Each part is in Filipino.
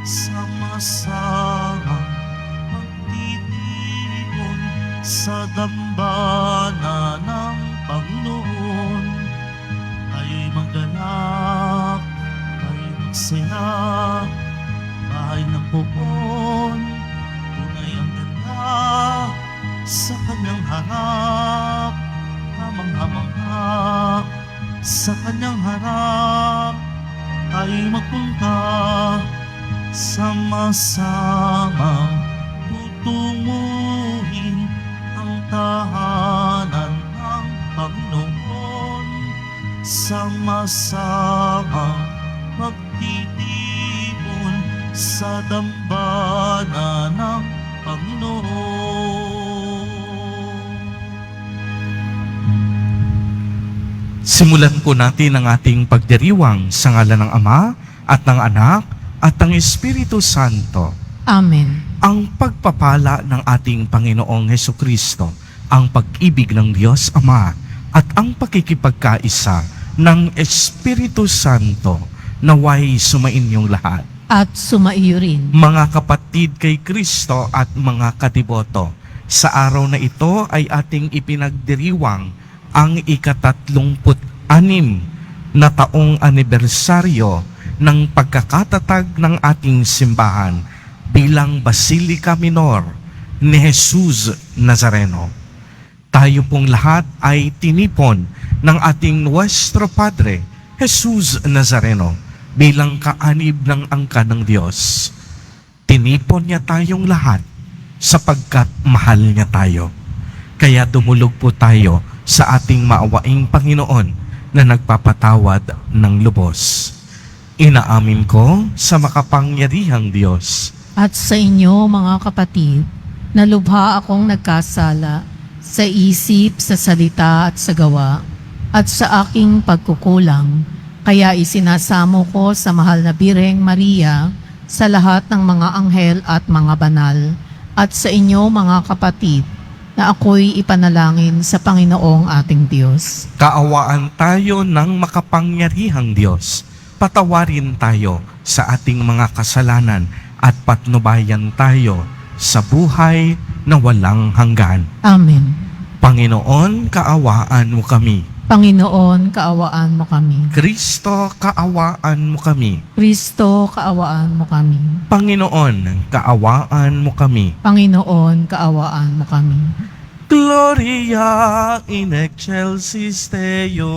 sama-samang magtitipon sa dambana ng Panginoon. Tayo'y magganap, tayo'y magsaya, bahay ng pupon, tunay ang ganda sa kanyang harap, hamang-hamangha sa kanyang harap. Tayo'y magpunta, sama-samang tutunguhin ang tahanan ng Panginoon. Sama-samang magtitipon sa dambana ng Panginoon. Simulan po natin ang ating pagdiriwang sa ngalan ng Ama at ng Anak at ng Espiritu Santo. Amen. Ang pagpapala ng ating Panginoong Hesukristo, ang pag-ibig ng Diyos Ama at ang pakikipagkaisa ng Espiritu Santo naway sumainyong lahat. At sumaiyo rin. Mga kapatid kay Kristo at mga katiboto, sa araw na ito ay ating ipinagdiriwang ang ika-36 na taong anibersaryo ng pagkakatatag ng ating simbahan bilang Basilica Minor ni Jesus Nazareno. Tayo pong lahat ay tinipon ng ating Nuestro Padre, Jesus Nazareno, bilang kaanib ng angka ng Diyos. Tinipon niya tayong lahat sapagkat mahal niya tayo. Kaya dumulog po tayo sa ating maawaing Panginoon na nagpapatawad ng lubos. Inaamin ko sa makapangyarihang Diyos At sa inyo, mga kapatid, na lubha akong nagkasala sa isip, sa salita at sa gawa, at sa aking pagkukulang. Kaya isinasamo ko sa mahal na Birheng Maria, sa lahat ng mga anghel at mga banal, at sa inyo, mga kapatid, na ako'y ipanalangin sa Panginoong ating Diyos. Kaawaan tayo ng makapangyarihang Diyos. Patawarin tayo sa ating mga kasalanan at patnubayan tayo sa buhay na walang hanggan. Amen. Panginoon, kaawaan mo kami. Panginoon, kaawaan mo kami. Kristo, kaawaan mo kami. Kristo, kaawaan mo kami. Panginoon, kaawaan mo kami. Panginoon, kaawaan mo kami. Gloria in excelsis Deo.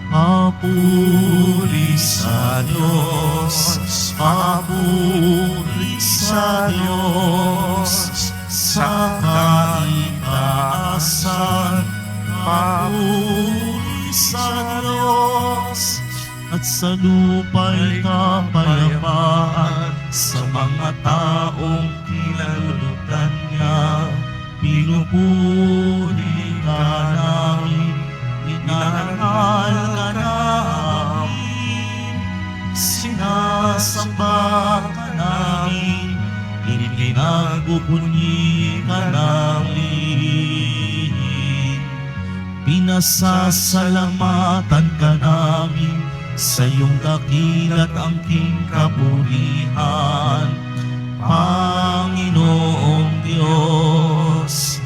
Papuri sa Diyos, papuri sa Diyos, sa kaitaasan, papuri sa Diyos, at sa lupa'y kapayapaan, sa mga taong kinalulutan niya. Pinupuri ka namin, inarangal ka namin, sinasamba ka namin, ipinagpupuri ka namin, pinasasalamatan ka namin sa iyong dakilat angking kapurihan. Panginoong Diyos,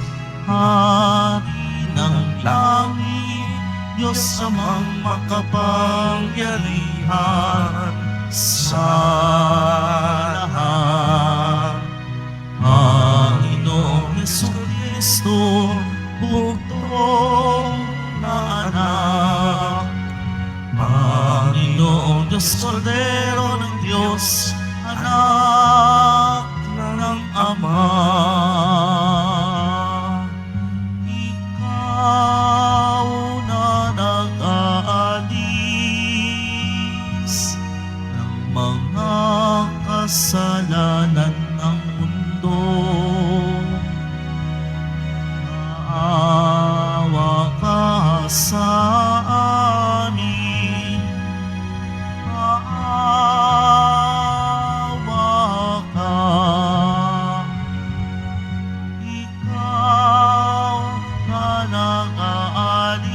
Hari ng langit, Diyos amang makapangyarihan sa lahat. Panginoong Jesucristo, bugtong na anak, Panginoong Diyos, Kordero ng Diyos, anak ng Ama. Ikaw na nag-aalis ng mga kasalanan ng mundo. Maawa ka sa amin. Maawa ka. Ikaw na nag-aalis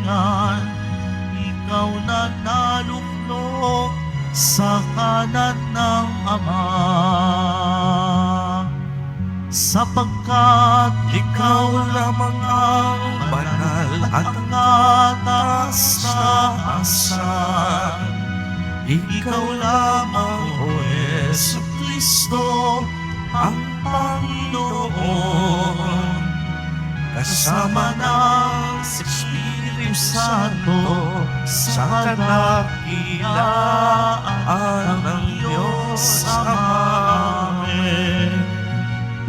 kaharian, ikaw na naluklok sa kanan ng Ama. Sapagkat ikaw lamang ang banal at kataas-taasan. Ikaw lamang, O Jesucristo, ang Panginoon. Kasama ng Espiritu Santo sa kadakilaan ng Diyos Ama. Amen.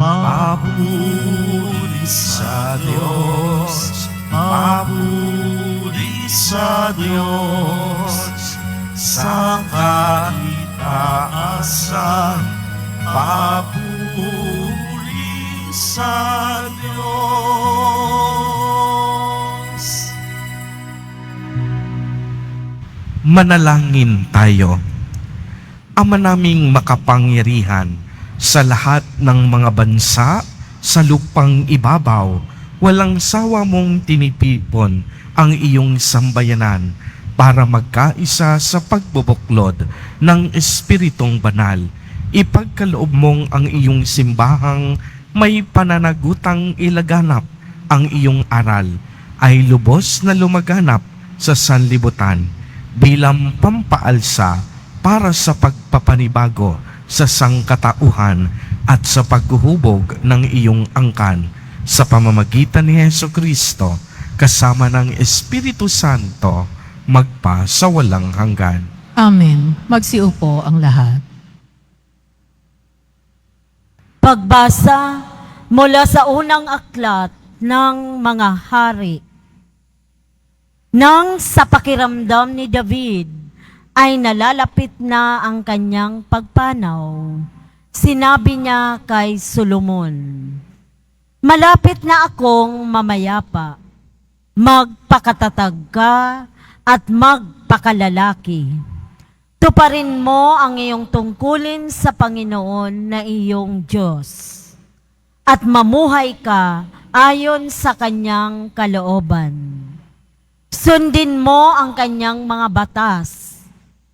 Papuri sa Diyos, papuri sa Diyos, sa kahitaasan, papuri sa Diyos. Manalangin tayo. Ama naming makapangyarihan, sa lahat ng mga bansa sa lupang ibabaw, walang sawa mong tinitipon ang iyong sambayanan para magkaisa sa pagbubuklod ng Espiritong Banal. Ipagkaloob mong ang iyong simbahang may pananagutang ilaganap ang iyong aral ay lubos na lumaganap sa sanlibutan bilang pampaalsa para sa pagpapanibago sa sangkatauhan at sa paghuhubog ng iyong angkan sa pamamagitan ni Hesukristo kasama ng Espiritu Santo magpa sa walang hanggan. Amen. Magsiupo ang lahat. Pagbasa mula sa unang aklat ng mga hari. Nang sa pakiramdam ni David ay nalalapit na ang kanyang pagpanaw, sinabi niya kay Solomon, "Malapit na akong mamayapa, magpakatatag ka at magpakalalaki. Tuparin mo ang iyong tungkulin sa Panginoon na iyong Diyos, at mamuhay ka ayon sa kanyang kalooban. Sundin mo ang kanyang mga batas,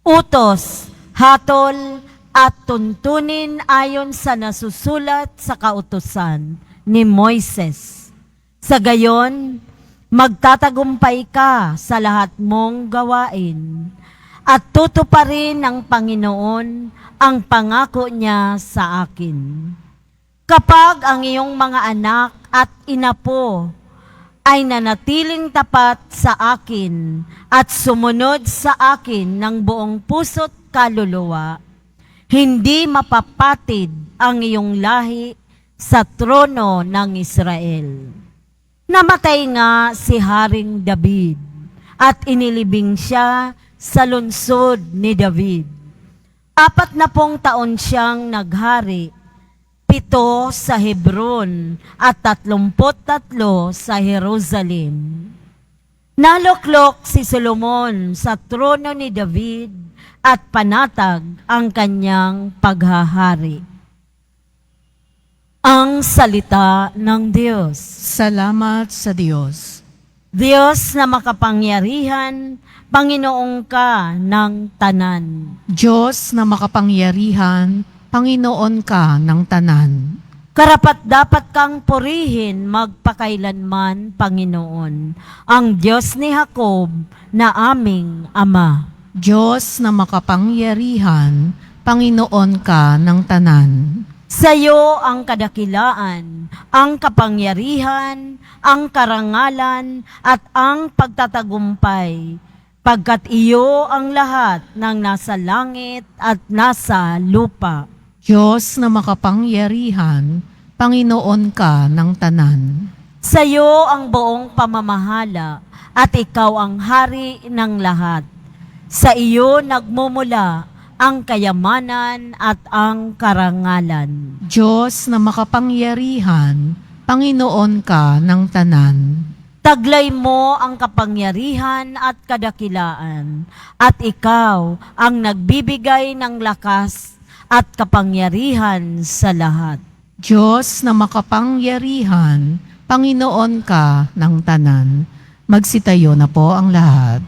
utos, hatol, at tuntunin ayon sa nasusulat sa kautusan ni Moises. Sa gayon, magtatagumpay ka sa lahat mong gawain, at tutuparin ng Panginoon ang pangako niya sa akin. Kapag ang iyong mga anak at inapo ay nanatiling tapat sa akin at sumunod sa akin ng buong puso't kaluluwa, hindi mapapatid ang iyong lahi sa trono ng Israel. Namatay nga si Haring David at inilibing siya sa lungsod ni David. 40 taon siyang naghari, 7 sa Hebron at 33 sa Jerusalem. Naluklok si Solomon sa trono ni David at panatag ang kanyang paghahari. Ang salita ng Diyos. Salamat sa Diyos. Diyos na makapangyarihan, Panginoon ka ng tanan. Diyos na makapangyarihan, Panginoon ka ng tanan. Karapat-dapat kang purihin magpakailanman, Panginoon, ang Diyos ni Jacob na aming Ama. Diyos na makapangyarihan, Panginoon ka ng tanan. Sa iyo ang kadakilaan, ang kapangyarihan, ang karangalan, at ang pagtatagumpay, pagkat iyo ang lahat ng nasa langit at nasa lupa. Diyos na makapangyarihan, Panginoon ka ng tanan. Sa iyo ang buong pamamahala, at ikaw ang hari ng lahat. Sa iyo nagmumula ang kayamanan at ang karangalan. Diyos na makapangyarihan, Panginoon ka ng tanan. Taglay mo ang kapangyarihan at kadakilaan, at ikaw ang nagbibigay ng lakas at kapangyarihan sa lahat. Diyos na makapangyarihan, Panginoon ka ng tanan. Magsitayo na po ang lahat.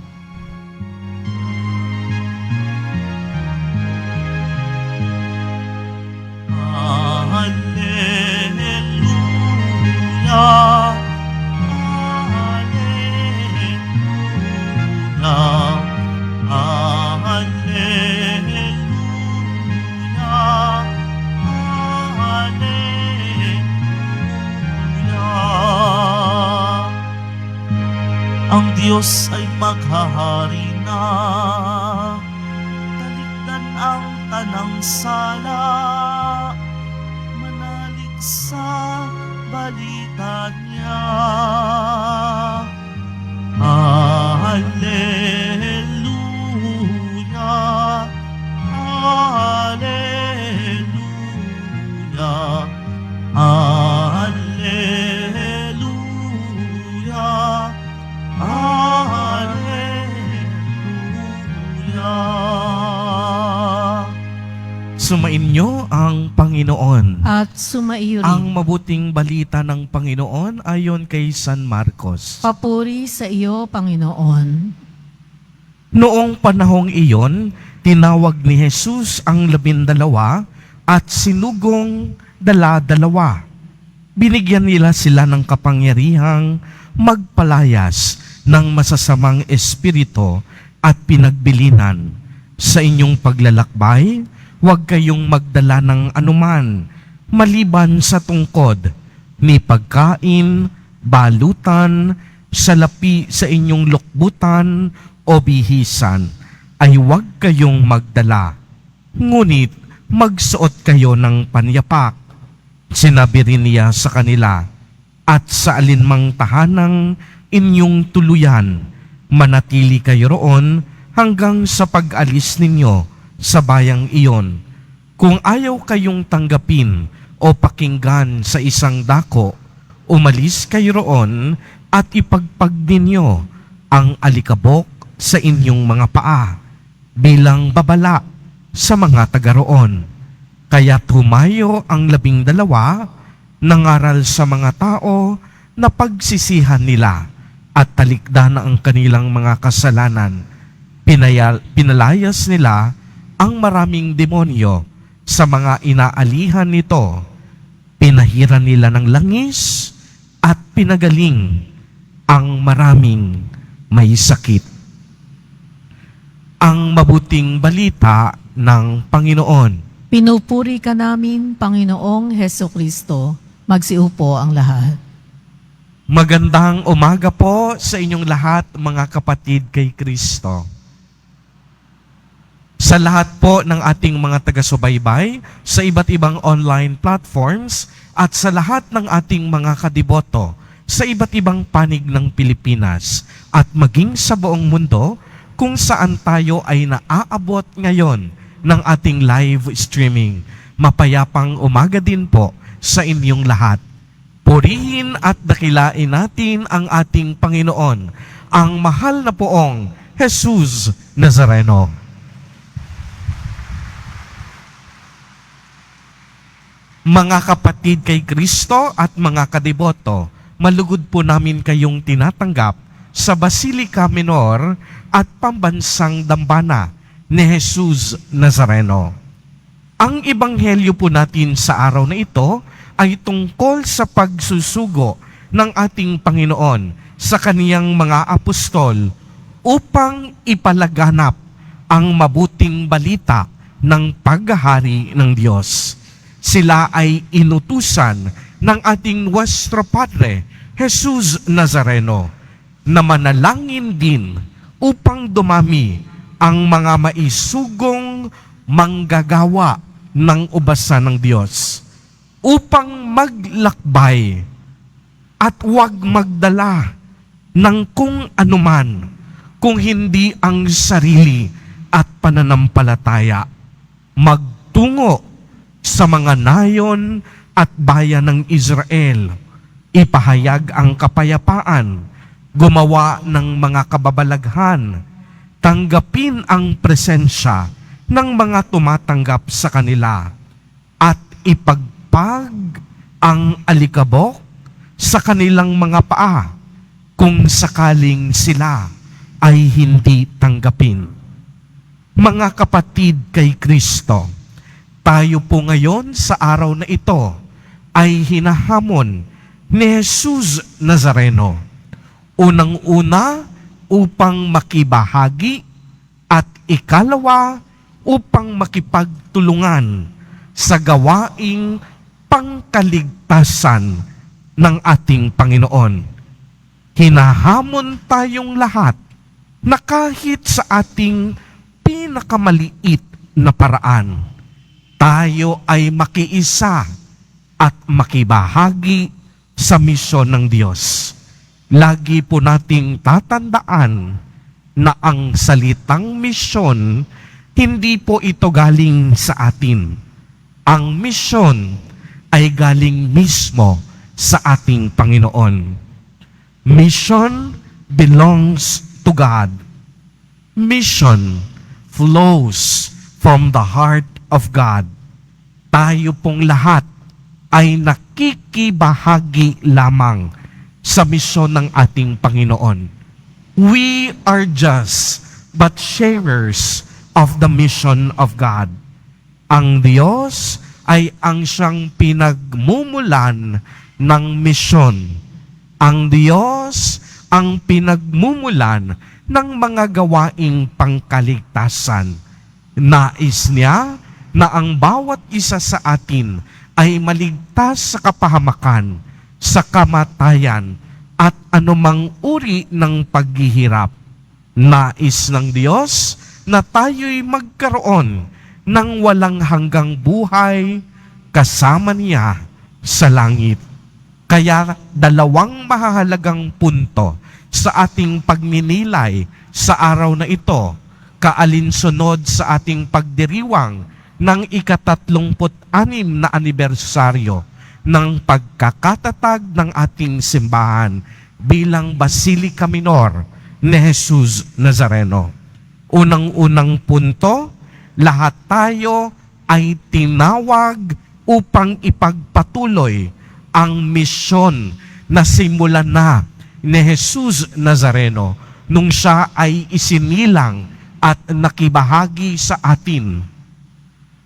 Hallelujah, Hallelujah, Hallelujah, Hallelujah. Ang Diyos ay maghahari na, talikdan ang tanang sala, manalig sa balita niya. Hallelujah, Hallelujah, Hallelujah, Hallelujah. Sumainyo ang Panginoon. At sumaiyo Ang rin. mabuting balita ng Panginoon ayon kay San Marcos. Papuri sa iyo, Panginoon. Noong panahong iyon, tinawag ni Jesus ang 12 at sinugong 12. Binigyan nila sila ng kapangyarihang magpalayas ng masasamang espiritu at pinagbilinan. Sa inyong paglalakbay, huwag kayong magdala ng anuman, maliban sa tungkod, ni pagkain, balutan, salapi sa inyong lukbutan o bihisan, ay huwag kayong magdala. Ngunit magsuot kayo ng panyapak. Sinabi rin niya sa kanila, at sa alinmang tahanang inyong tuluyan, manatili kayo roon hanggang sa pag-alis ninyo sa bayang iyon. Kung ayaw kayong tanggapin o pakinggan sa isang dako, umalis kayo roon at ipagpag ninyo ang alikabok sa inyong mga paa bilang babala sa mga taga roon. Kaya tumayo ang 12, nangaral sa mga tao na pagsisihan nila at talikdan ang kanilang mga kasalanan. Pinalayas nila ang maraming demonyo sa mga inaalihan nito. Pinahiran nila ng langis at pinagaling ang maraming may sakit. Ang mabuting balita ng Panginoon. Pinupuri ka namin, Panginoong Heso Kristo. Magsiupo ang lahat. Magandang umaga po sa inyong lahat, mga kapatid kay Kristo. Sa lahat po ng ating mga taga-subaybay, sa iba't ibang online platforms, at sa lahat ng ating mga kadiboto, sa iba't ibang panig ng Pilipinas, at maging sa buong mundo, kung saan tayo ay naaabot ngayon ng ating live streaming. Mapayapang umaga din po sa inyong lahat. Purihin at dakilain natin ang ating Panginoon, ang mahal na poong Jesus Nazareno. Mga kapatid kay Kristo at mga kadiboto, malugod po namin kayong tinatanggap sa Basilica Minor at Pambansang Dambana ni Jesus Nazareno. Ang ebanghelyo po natin sa araw na ito ay tungkol sa pagsusugo ng ating Panginoon sa kaniyang mga apostol upang ipalaganap ang mabuting balita ng paghahari ng Diyos. Sila ay inutusan ng ating Nuestro Padre, Jesus Nazareno, na manalangin din upang dumami ang mga maisugong manggagawa ng ubasan ng Diyos, upang maglakbay at huwag magdala ng kung anuman kung hindi ang sarili at pananampalataya. Magtungo sa mga nayon at bayan ng Israel, ipahayag ang kapayapaan, gumawa ng mga kababalaghan, tanggapin ang presensya ng mga tumatanggap sa kanila, at ipagpag ang alikabok sa kanilang mga paa kung sakaling sila ay hindi tanggapin. Mga kapatid kay Kristo, tayo po ngayon sa araw na ito ay hinahamon ni Jesus Nazareno. Unang-una upang makibahagi at ikalawa upang makipagtulungan sa gawaing pangkaligtasan ng ating Panginoon. Hinahamon tayong lahat na kahit sa ating pinakamaliit na paraan, tayo ay makiisa at makibahagi sa misyon ng Diyos. Lagi po nating tatandaan na ang salitang misyon, hindi po ito galing sa atin. Ang misyon ay galing mismo sa ating Panginoon. Mission belongs to God. Mission flows from the heart of God. Tayo pong lahat ay nakikibahagi lamang sa misyon ng ating Panginoon. We are just but sharers of the mission of God. Ang Diyos ay ang siyang pinagmumulan ng misyon. Ang Diyos ang pinagmumulan ng mga gawaing pangkaligtasan. Nais niya na ang bawat isa sa atin ay maligtas sa kapahamakan, sa kamatayan, at anumang uri ng paghihirap. Nais ng Diyos na tayo'y magkaroon ng walang hanggang buhay kasama niya sa langit. Kaya dalawang mahahalagang punto sa ating pagninilay sa araw na ito, kaalinsunod sa ating pagdiriwang ng ika-36 na anibersaryo ng pagkakatatag ng ating simbahan bilang Basilica Minor ni Jesus Nazareno. Unang-unang punto, lahat tayo ay tinawag upang ipagpatuloy ang misyon na simulan na ni Jesus Nazareno nung siya ay isinilang at nakibahagi sa atin.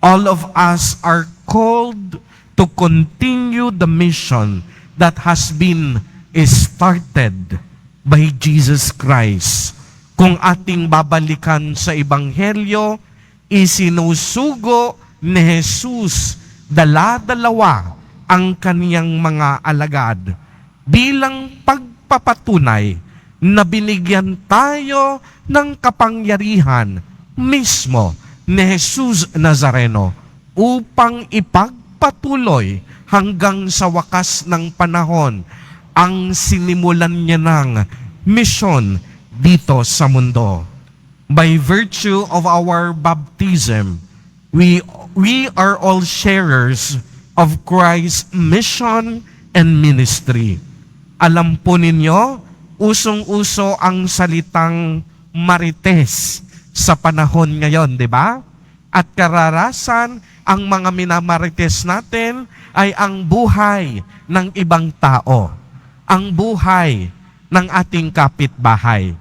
All of us are called to continue the mission that has been started by Jesus Christ. Kung ating babalikan sa Ebanghelyo, isinusugo ni Jesus dala-dalawa ang kaniyang mga alagad bilang pagpapatunay na binigyan tayo ng kapangyarihan mismo ni Jesus Nazareno upang ipagpatuloy hanggang sa wakas ng panahon ang sinimulan niya ng misyon dito sa mundo. By virtue of our baptism, we are all sharers of Christ's mission and ministry. Alam po ninyo, usong-uso ang salitang marites sa panahon ngayon, di ba? At kararasan, ang mga minamarites natin ay ang buhay ng ibang tao, ang buhay ng ating kapitbahay.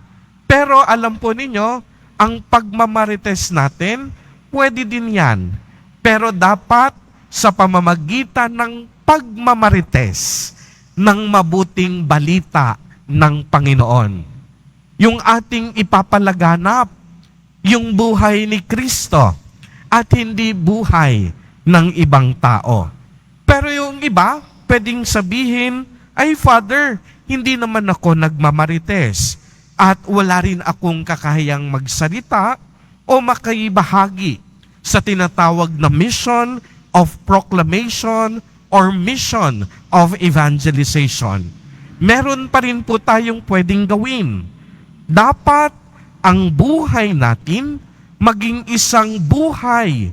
Pero alam po ninyo, ang pagmamarites natin, pwede din yan. Pero dapat sa pamamagitan ng pagmamarites ng mabuting balita ng Panginoon. Yung ating ipapalaganap, yung buhay ni Kristo at hindi buhay ng ibang tao. Pero yung iba, pwedeng sabihin, ay Father, hindi naman ako nagmamarites at wala rin akong kakahiyang magsalita o makibahagi sa tinatawag na mission of proclamation or mission of evangelization. Meron pa rin po tayong pwedeng gawin. Dapat ang buhay natin maging isang buhay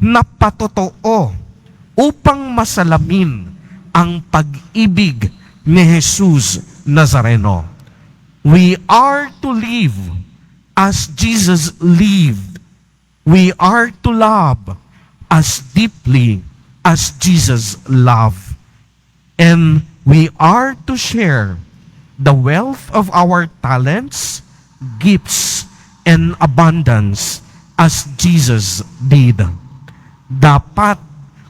na patotoo upang masalamin ang pag-ibig ni Jesus Nazareno. We are to live as Jesus lived. We are to love as deeply as Jesus loved. And we are to share the wealth of our talents, gifts, and abundance as Jesus did. Dapat,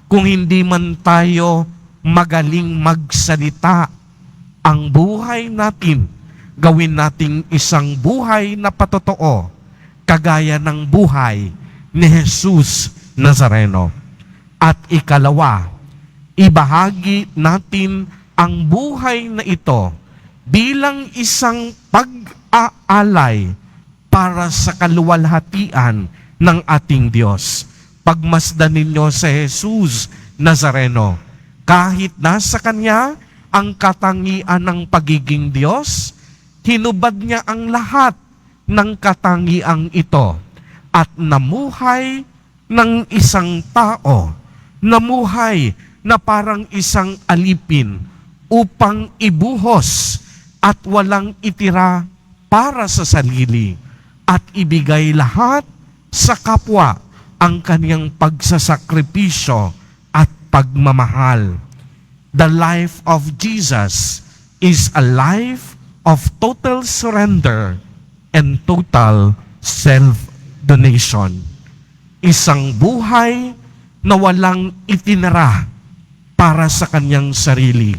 kung hindi man tayo magaling magsalita, ang buhay natin, gawin nating isang buhay na patotoo, kagaya ng buhay ni Jesus Nazareno. At ikalawa, ibahagi natin ang buhay na ito bilang isang pag-aalay para sa kaluwalhatian ng ating Diyos. Pagmasdan ninyo si Jesus Nazareno, kahit nasa Kanya ang katangian ng pagiging Diyos, hinubad niya ang lahat ng katangiang ito at namuhay ng isang tao, namuhay na parang isang alipin upang ibuhos at walang itira para sa sarili at ibigay lahat sa kapwa ang kaniyang pagsasakripisyo at pagmamahal. The life of Jesus is a life of total surrender and total self-donation. Isang buhay na walang itinara para sa kanyang sarili.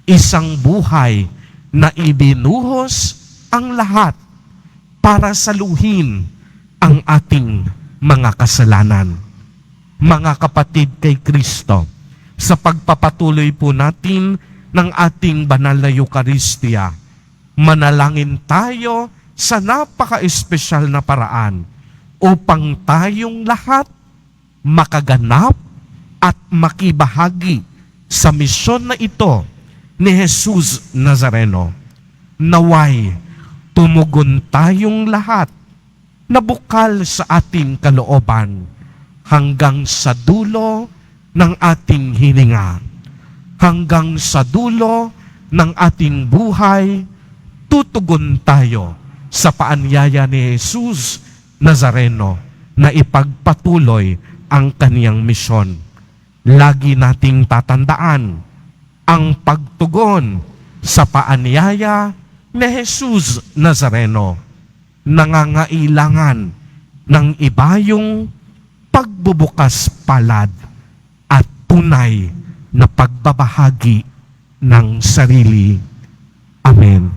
Isang buhay na ibinuhos ang lahat para saluhin ang ating mga kasalanan. Mga kapatid kay Kristo, sa pagpapatuloy po natin ng ating banal na Eucharistia, manalangin tayo sa napaka-espesyal na paraan upang tayong lahat makaganap at makibahagi sa misyon na ito ni Jesus Nazareno. Naway, tumugon tayong lahat na bukal sa ating kalooban hanggang sa dulo ng ating hininga. Hanggang sa dulo ng ating buhay, tutugon tayo sa paanyaya ni Jesus Nazareno na ipagpatuloy ang kaniyang misyon. Lagi nating tatandaan ang pagtugon sa paanyaya ni Jesus Nazareno. Nangangailangan ng ibayong pagbubukas palad at tunay na pagbabahagi ng sarili. Amen.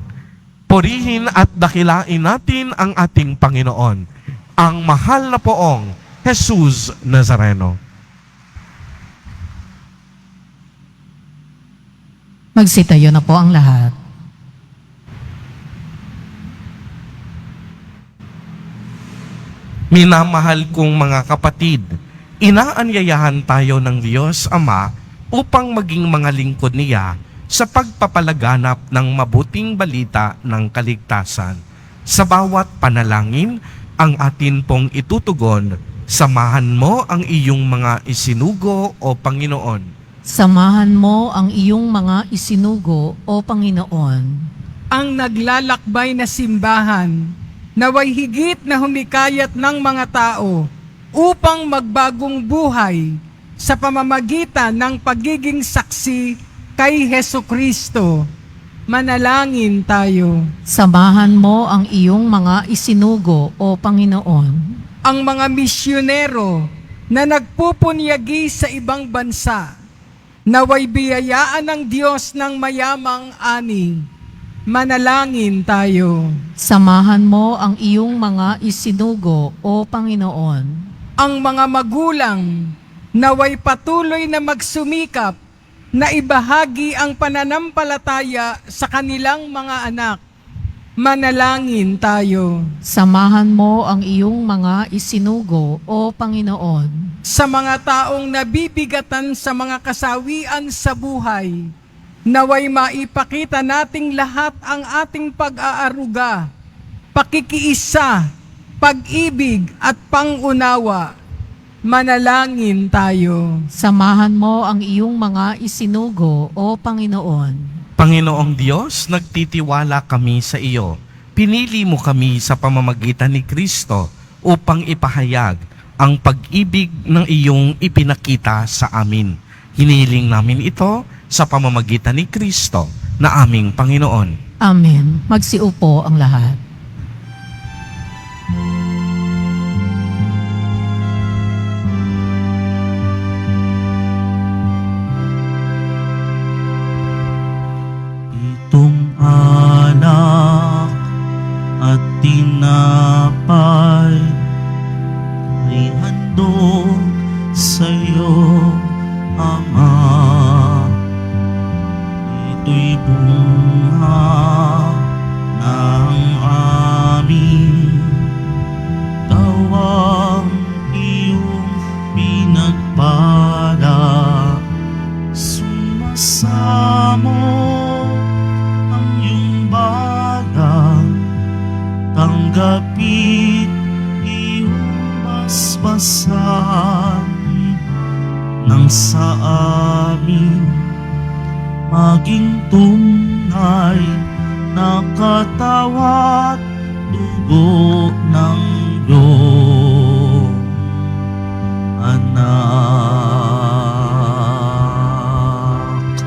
Purihin at dakilain natin ang ating Panginoon, ang mahal na poong Jesus Nazareno. Magsitayo na po ang lahat. Minamahal kong mga kapatid, inaanyayahan tayo ng Diyos Ama upang maging mga lingkod niya sa pagpapalaganap ng mabuting balita ng kaligtasan. Sa bawat panalangin, ang atin pong itutugon, samahan mo ang iyong mga isinugo o Panginoon. Samahan mo ang iyong mga isinugo, O Panginoon. Ang naglalakbay na simbahan, naway higit na humikayat ng mga tao upang magbagong buhay sa pamamagitan ng pagiging saksi kay Hesukristo. Manalangin tayo. Samahan mo ang iyong mga isinugo, O Panginoon. Ang mga misyonero na nagpupunyagi sa ibang bansa, naway biyayaan ng Diyos ng mayamang ani. Manalangin tayo. Samahan mo ang iyong mga isinugo, O Panginoon. Ang mga magulang naway patuloy na magsumikap na ibahagi ang pananampalataya sa kanilang mga anak. Manalangin tayo. Samahan mo ang iyong mga isinugo, O Panginoon. Sa mga taong nabibigatan sa mga kasawian sa buhay, naway maipakita nating lahat ang ating pag-aaruga, pakikiisa, pag-ibig at pangunawa. Manalangin tayo. Samahan mo ang iyong mga isinugo, O Panginoon. Panginoong Diyos, nagtitiwala kami sa iyo. Pinili mo kami sa pamamagitan ni Kristo upang ipahayag ang pag-ibig ng iyong ipinakita sa amin. Hiniling namin ito sa pamamagitan ni Kristo na aming Panginoon. Amen. Magsiupo ang lahat. Itong anak at tinapay ay handog sa iyo, Ama. Ito'y bunga ng aming tawang iyong pinagpala. Sumasamo ang iyong baga, tanggapit iyong basbasan nang sa amin maging tunay na katawat dugo ng iyong anak.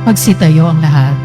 Magsitayo ang lahat.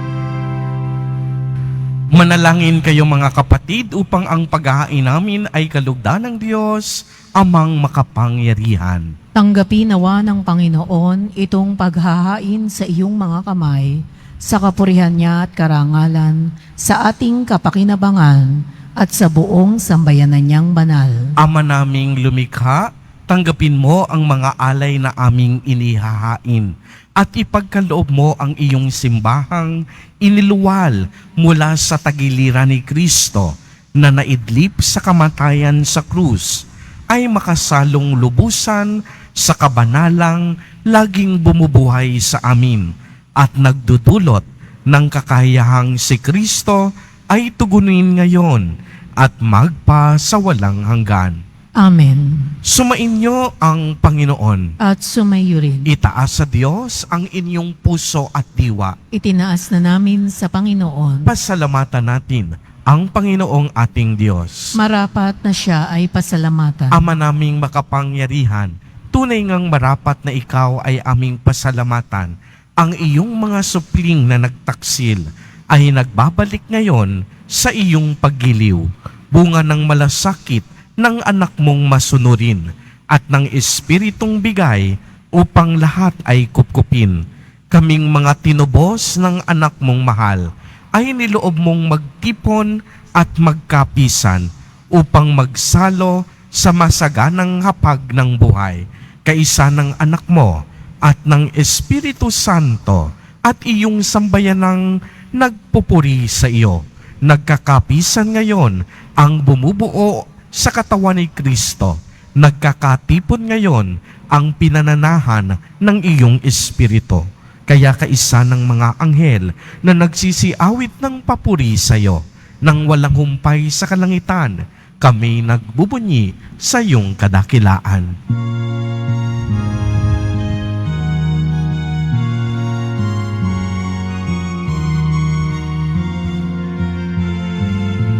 Manalangin kayo mga kapatid upang ang paghahain namin ay kalugdan ng Diyos, Amang makapangyarihan. Tanggapin nawa ng Panginoon itong paghahain sa iyong mga kamay, sa kapurihan niya at karangalan, sa ating kapakinabangan, at sa buong sambayanan niyang banal. Ama naming lumikha, tanggapin mo ang mga alay na aming inihahain at ipagkaloob mo ang iyong simbahang iniluwal mula sa tagiliran ni Kristo na naidlip sa kamatayan sa krus ay makasalong lubusan sa kabanalang laging bumubuhay sa amin at nagdudulot ng kakayahang si Kristo ay tugunin ngayon at magpa sa walang hanggan. Amen. Sumainyo ang Panginoon. At sumayo rin. Itaas sa Diyos ang inyong puso at diwa. Itinaas na namin sa Panginoon. Pasalamatan natin ang Panginoong ating Diyos. Marapat na siya ay pasalamatan. Ama naming makapangyarihan, tunay ngang marapat na ikaw ay aming pasalamatan. Ang iyong mga supling na nagtaksil ay nagbabalik ngayon sa iyong paggiliw. Bunga ng malasakit ng anak mong masunurin at ng espiritong bigay upang lahat ay kupkupin. Kaming mga tinubos ng anak mong mahal ay niloob mong magtipon at magkapisan upang magsalo sa masaganang hapag ng buhay, kaisa ng anak mo at ng Espiritu Santo at iyong sambayanang nagpupuri sa iyo. Nagkakapisan ngayon ang bumubuo sa katawan ni Kristo. Nagkakatipon ngayon ang pinananahan ng iyong Espiritu. Kaya kaisa ng mga anghel na nagsisiawit ng papuri sa iyo, nang walang humpay sa kalangitan, kami nagbubunyi sa iyong kadakilaan.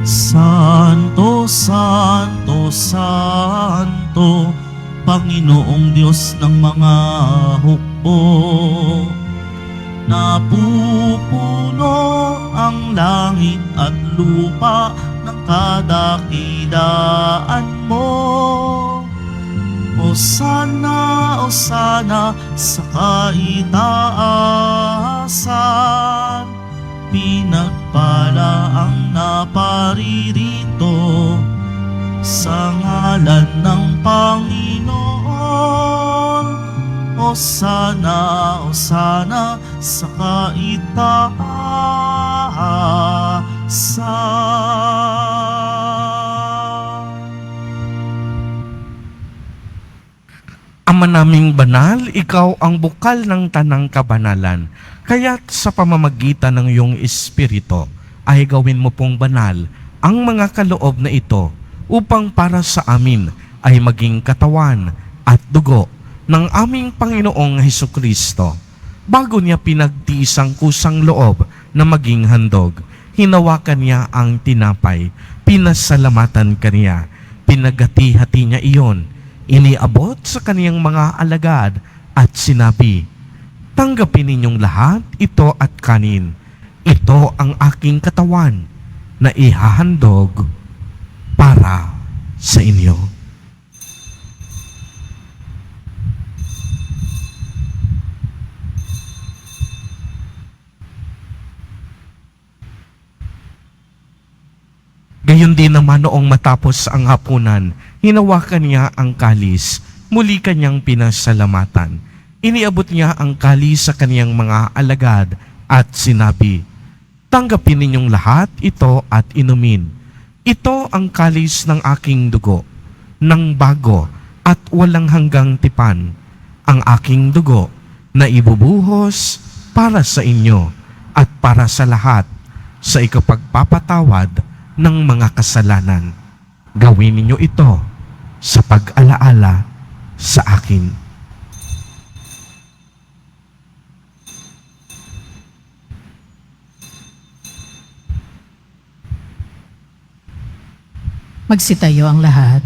Santo, Santo, Santo, Panginoong Diyos ng mga hukbo. Napupuno ang langit at lupa ng kadakilaan mo. Osana, Osana sa kaitaasan. Pinagpala ang naparirito sa ngalan ng Panginoon. Osana, Osana sa kaitaasan. Ama naming banal, ikaw ang bukal ng tanang kabanalan. Kaya't sa pamamagitan ng iyong Espiritu ay gawin mo pong banal ang mga kaloob na ito upang para sa amin ay maging katawan at dugo ng aming Panginoong Hesukristo. Bago niya pinagtiis ang kusang loob na maging handog, hinawakan niya ang tinapay, pinasalamatan kaniya, pinagati-hati niya iyon, iniabot sa kaniyang mga alagad at sinabi, "Tanggapin ninyong lahat ito at kanin. Ito ang aking katawan na ihahandog para sa inyo. Gayon din naman noong matapos ang hapunan, hinawakan niya ang kalis, muli kanyang pinasalamatan. Iniabot niya ang kalis sa kaniyang mga alagad at sinabi, "Tanggapin ninyong lahat ito at inumin. Ito ang kalis ng aking dugo, ng bago at walang hanggang tipan, ang aking dugo na ibubuhos para sa inyo at para sa lahat sa ikapagpapatawad ng mga kasalanan. Gawin ninyo ito sa pag-alaala sa akin." Magsitayo ang lahat.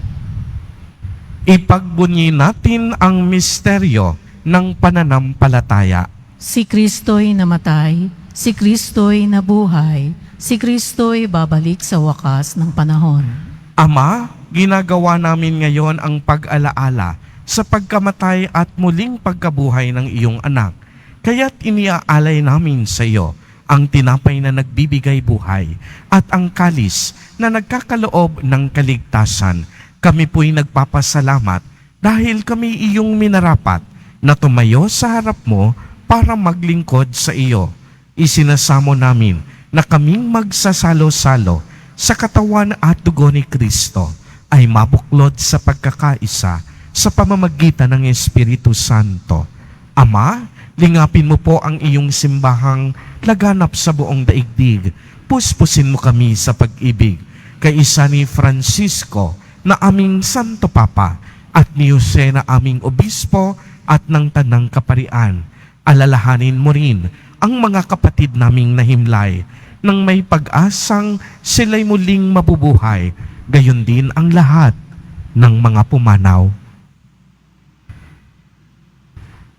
Ipagbunyi natin ang misteryo ng pananampalataya. Si Kristo'y namatay, si Kristo'y nabuhay, si Kristo'y babalik sa wakas ng panahon. Ama, ginagawa namin ngayon ang pag-alaala sa pagkamatay at muling pagkabuhay ng iyong anak. Kaya't iniaalay namin sa iyo ang tinapay na nagbibigay buhay at ang kalis na nagkakaloob ng kaligtasan. Kami po'y nagpapasalamat dahil kami iyong minarapat na tumayo sa harap mo para maglingkod sa iyo. Isinasamo namin na kaming magsasalo-salo sa katawan at dugo ni Kristo ay mabuklod sa pagkakaisa sa pamamagitan ng Espiritu Santo. Ama, lingapin mo po ang iyong simbahang laganap sa buong daigdig. Puspusin mo kami sa pag-ibig. Kaisa ni Francisco na aming Santo Papa at ni Jose na aming Obispo at ng Tanang Kaparian. Alalahanin mo rin ang mga kapatid naming nahimlay nang may pag-asang sila'y muling mabubuhay, gayon din ang lahat ng mga pumanaw.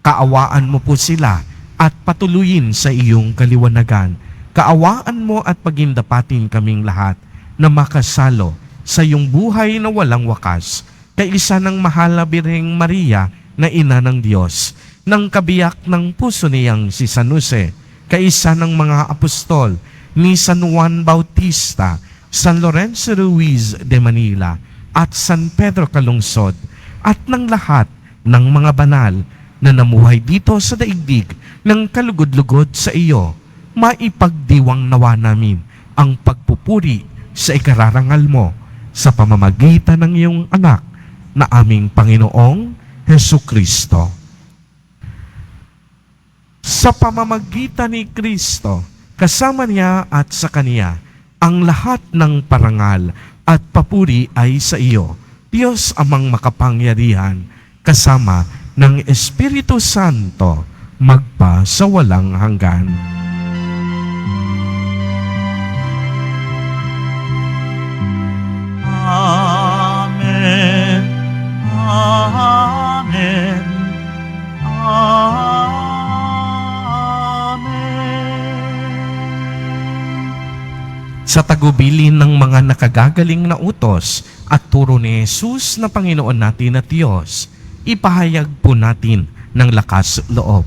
Kaawaan mo po sila at patuluyin sa iyong kaliwanagan. Kaawaan mo at pagindapatin kaming lahat na makasalo sa iyong buhay na walang wakas, kaisa ng mahal na Birheng Maria na Ina ng Diyos, ng kabiyak ng puso niyang si San Jose, kaisa ng mga apostol, ni San Juan Bautista, San Lorenzo Ruiz de Manila, at San Pedro Calungsod, at ng lahat ng mga banal na namuhay dito sa daigdig ng kalugod-lugod sa iyo. Maipagdiwang nawa namin ang pagpupuri sa ikararangal mo sa pamamagitan ng iyong anak na aming Panginoong Hesukristo. Sa pamamagitan ni Kristo, kasama niya at sa Kaniya, ang lahat ng parangal at papuri ay sa iyo, Diyos amang makapangyarihan, kasama ng Espiritu Santo, magpa sa walang hanggan. Amen. Amen. Sa tagubilin ng mga nakagagaling na utos at turo ni Jesus na Panginoon natin at Diyos, ipahayag po natin ng lakas loob.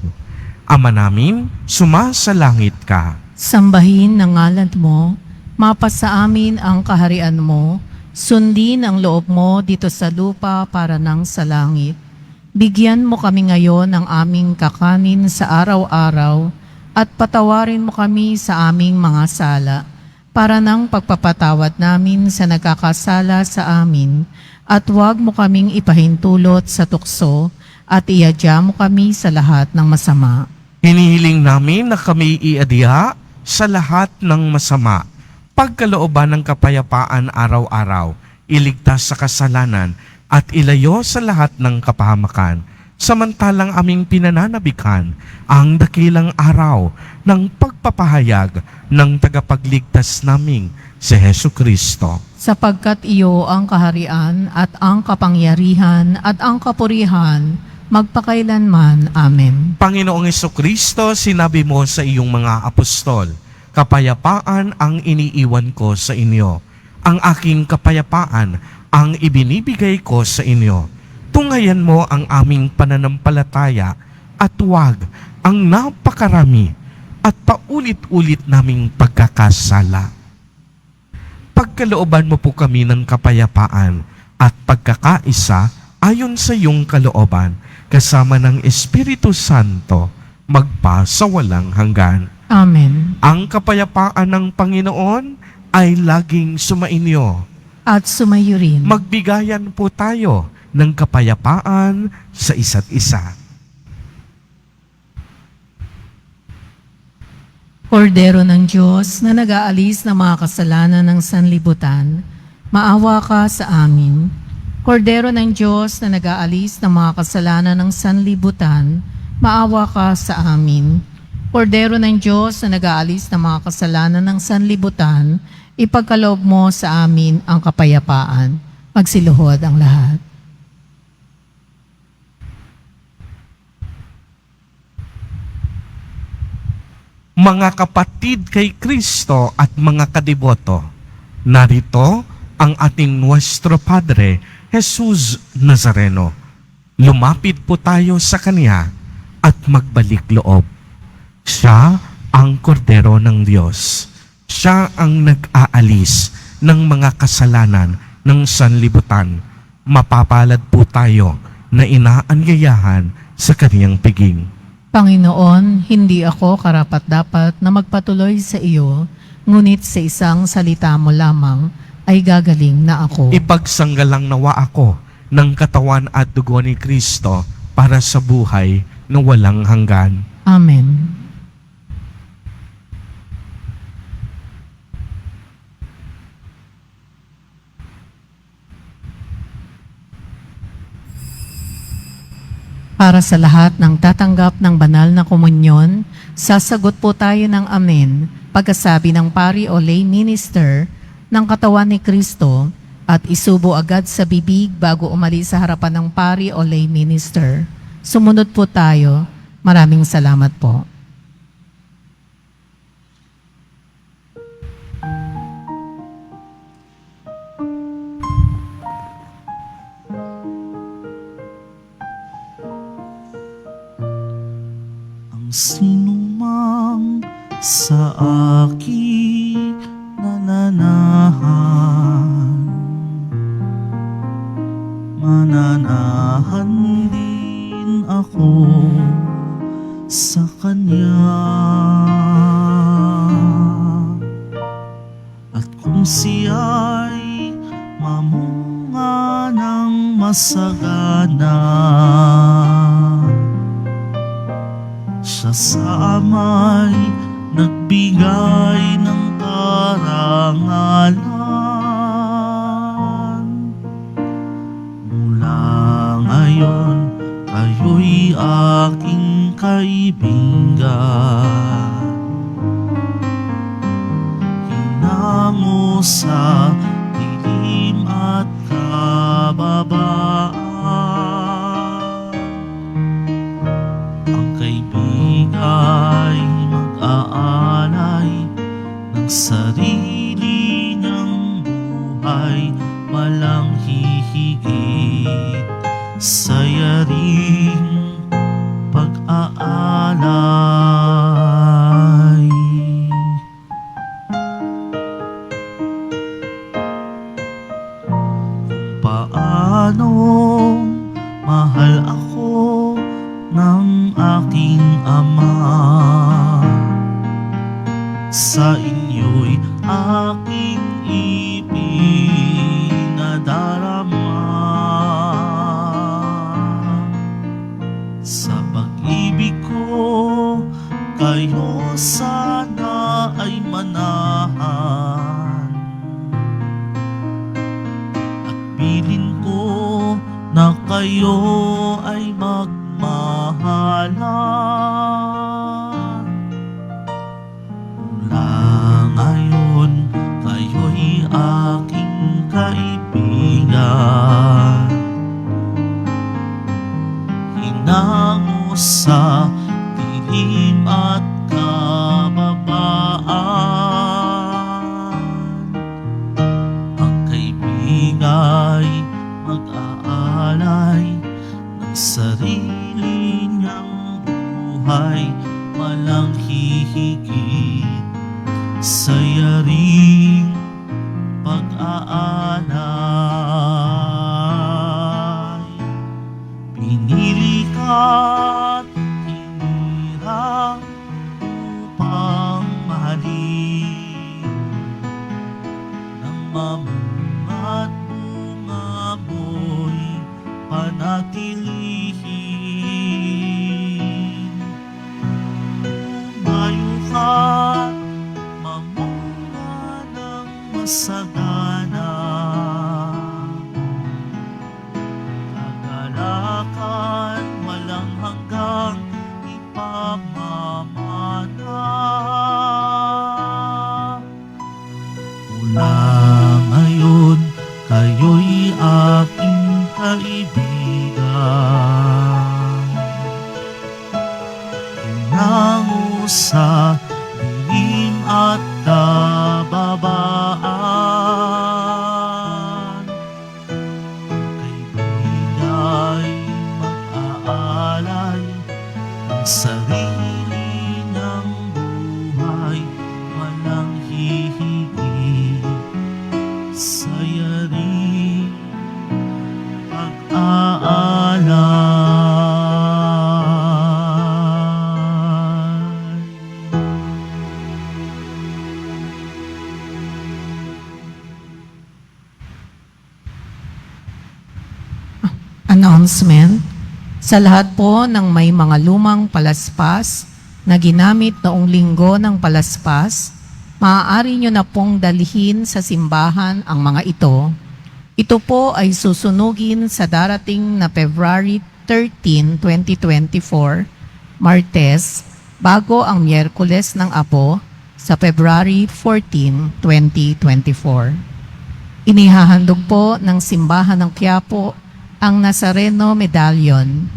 Ama namin, sumasalangit ka. Sambahin ang ngalan mo, mapasa amin ang kaharian mo, sundin ang loob mo dito sa lupa para nang sa langit. Bigyan mo kami ngayon ng aming kakanin sa araw-araw at patawarin mo kami sa aming mga sala para nang pagpapatawad namin sa nagkakasala sa amin, at huwag mo kaming ipahintulot sa tukso at iadya mo kami sa lahat ng masama. Hinihiling namin na kami iadya sa lahat ng masama, pagkalooban ng kapayapaan araw-araw, iligtas sa kasalanan at ilayo sa lahat ng kapahamakan, samantalang aming pinananabikan ang dakilang araw ng pagpapahayag ng tagapagligtas naming si Hesukristo. Sapagkat iyo ang kaharian at ang kapangyarihan at ang kapurihan magpakailanman. Amen. Panginoong Hesukristo, sinabi mo sa iyong mga apostol, Kapayapaan ang iniiwan ko sa inyo. Ang aking kapayapaan ang ibinibigay ko sa inyo. Tungayan mo ang aming pananampalataya at huwag ang napakarami at paulit-ulit naming pagkakasala. Pagkalooban mo po kami ng kapayapaan at pagkakaisa ayon sa iyong kalooban, kasama ng Espiritu Santo, magpa sa walang hanggan. Amen. Ang kapayapaan ng Panginoon ay laging sumainyo. At sumayo rin. Magbigayan po tayo ng kapayapaan sa isa't isa. Kordero ng Diyos na nag-aalis ng mga kasalanan ng sanlibutan, maawa ka sa amin. Kordero ng Diyos na nag-aalis ng mga kasalanan ng sanlibutan, maawa ka sa amin. Kordero ng Diyos na nag-aalis ng mga kasalanan ng sanlibutan, ipagkaloob mo sa amin ang kapayapaan. Magsiluhod ang lahat. Mga kapatid kay Kristo at mga kadiboto, narito ang ating Nuestro Padre, Jesus Nazareno. Lumapit po tayo sa Kanya at magbalik loob. Siya ang kordero ng Diyos. Siya ang nag-aalis ng mga kasalanan ng sanlibutan. Mapapalad po tayo na inaanyayahan sa Kaniyang piging. Panginoon, hindi ako karapat-dapat na magpatuloy sa iyo, ngunit sa isang salita mo lamang ay gagaling na ako. Ipagsanggalang nawa ako ng katawan at dugo ni Kristo para sa buhay na walang hanggan. Amen. Para sa lahat ng tatanggap ng banal na komunyon, sasagot po tayo ng amen pagkasabi ng pari o lay minister ng katawan ni Kristo at isubo agad sa bibig bago umalis sa harapan ng pari o lay minister. Sumunod po tayo. Maraming salamat po. Sinumang sa akin nananahan, mananahan din ako sa Kanya. At kung siya'y mamunga ng masagana, siya sa amay nagbigay ng karangalan. Mula ngayon, kayo'y aking kaibigan. Hinango sa dilim at kababaan, ay mag-aalay ng sarili niyang buhay, walang hihigit sa yaring pag-aalay. Kung paano mahal ako ng aking Ama, sa inyo'y aking ipinadarama. Sa pag-ibig ko, kayo sana ay manahan, at bilin ko na kayo ay magmahalan. Mula ngayon, kayo'y aking kaibigan. Hinango sa dilim at kababaan, sarili niyang buhay, walang hihigit sa yaring pag-aalay. Pinili ka't hinirang upang mahalin ng mamunga't bumaboy panatilihin. Umayo ka't mamunga ng masagana, kagalakan walang hanggang ipamamana. Mula ngayon, kayo'y aking kaibigan, tunango sa dilim at kababaan. Kaibigay mag-aalay ng sarili ng buhay, walang hihigit sa yaring pag-aalay. Announcement. Sa lahat po ng may mga lumang palaspas na ginamit noong linggo ng palaspas, maaari nyo na pong dalhin sa simbahan ang mga ito. Ito po ay susunugin sa darating na February 13, 2024, Martes, bago ang Miyerkules ng Apo sa February 14, 2024. Inihahandog po ng simbahan ng Quiapo ang Nazareno Medallion.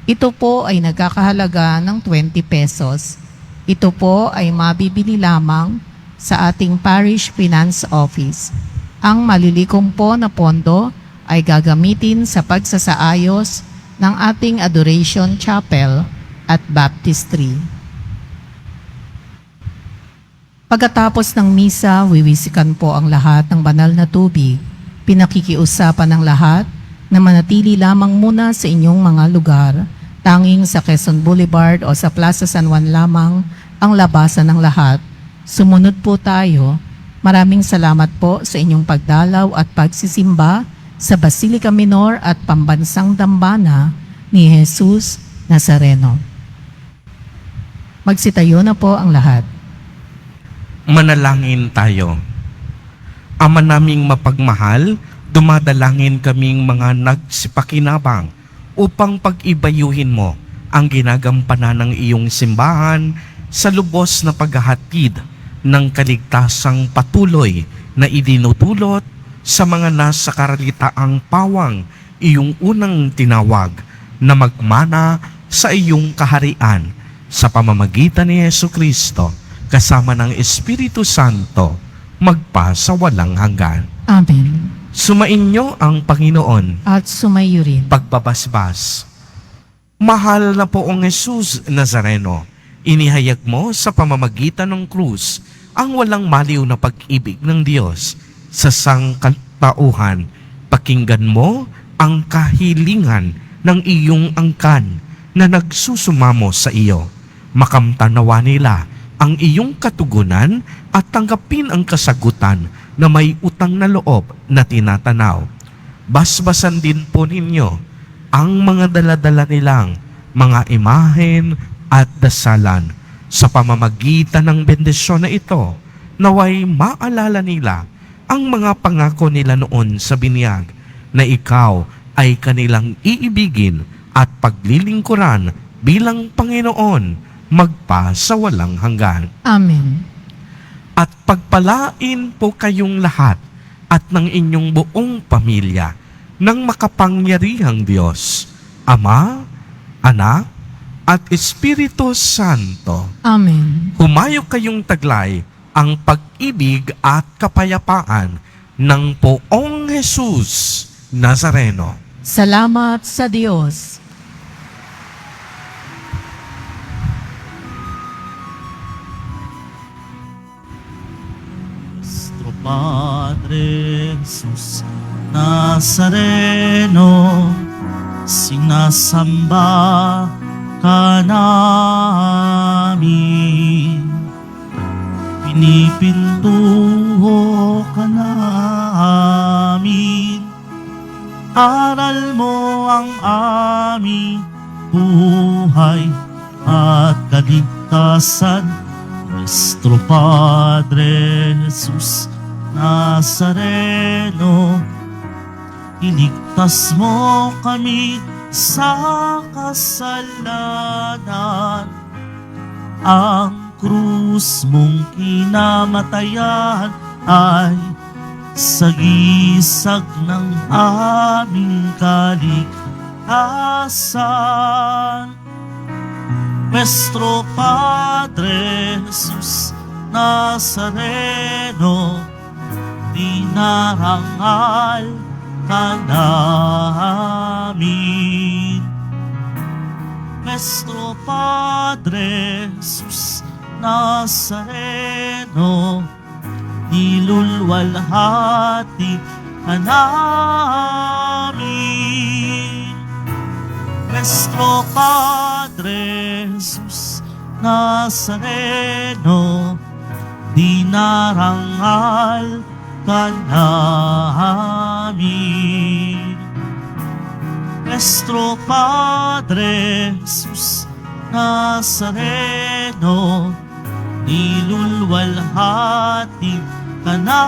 Ito po ay nagkakahalaga ng 20 pesos. Ito po ay mabibili lamang sa ating Parish Finance Office. Ang malilikom po na pondo ay gagamitin sa pagsasaayos ng ating Adoration Chapel at Baptistry. Pagkatapos ng misa, wiwisikan po ang lahat ng banal na tubig. Pinakikiusapan ng lahat na manatili lamang muna sa inyong mga lugar. Tanging sa Quezon Boulevard o sa Plaza San Juan lamang ang labasan ng lahat. Sumunod po tayo. Maraming salamat po sa inyong pagdalaw at pagsisimba sa Basilica Minor at Pambansang Dambana ni Jesus Nazareno. Magsitayo na po ang lahat. Manalangin tayo. Ama naming mapagmahal, dumadalangin kaming mga nagsipakinabang upang pag-ibayuhin mo ang ginagampanan ng iyong simbahan sa lubos na paghahatid ng kaligtasang patuloy na idinutulot sa mga nasa karalitaang pawang iyong unang tinawag na magmana sa iyong kaharian sa pamamagitan ni Jesucristo kasama ng Espiritu Santo magpa sa walang hanggan. Amen. Sumainyo ang Panginoon. At sumayo rin. Pagbabasbas. Mahal na poong Jesus Nazareno, inihayag mo sa pamamagitan ng krus ang walang maliw na pag-ibig ng Diyos sa sangkatauhan. Pakinggan mo ang kahilingan ng iyong angkan na nagsusumamo sa iyo. Makamtanawa nila ang iyong katugunan at tanggapin ang kasagutan na may utang na loob na tinatanaw. Basbasan din po ninyo ang mga daladala nilang mga imahen at dasalan. Sa pamamagitan ng bendisyon na ito, naway maalala nila ang mga pangako nila noon sa binyag na ikaw ay kanilang iibigin at paglilingkuran bilang Panginoon magpa sa walang hanggan. Amen. At pagpalain po kayong lahat at ng inyong buong pamilya ng makapangyarihang Diyos, Ama, Anak, at Espiritu Santo. Amen. Humayo kayong taglay ang pag-ibig at kapayapaan ng poong Jesus Nazareno. Salamat sa Diyos. Padre Jesus Nazareno, sinasamba ka namin, pinipintuho ka namin, aral mo ang aming buhay at kaligtasan. Nuestro Padre Jesus Nazareno, iligtas mo kami sa kasalanan. Ang krus mong kinamatayan ay sagisag ng aming kaligtasan. Nuestro Padre Jesus Nazareno, dinarangal ka namin. Nuestro Padre Jesus Nazareno, nilulwalhati ka namin. Nuestro Padre Jesus Nazareno, dinarangal ka namin. Nuestro Padre Jesus Nazareno, nilulwalhati ka namin.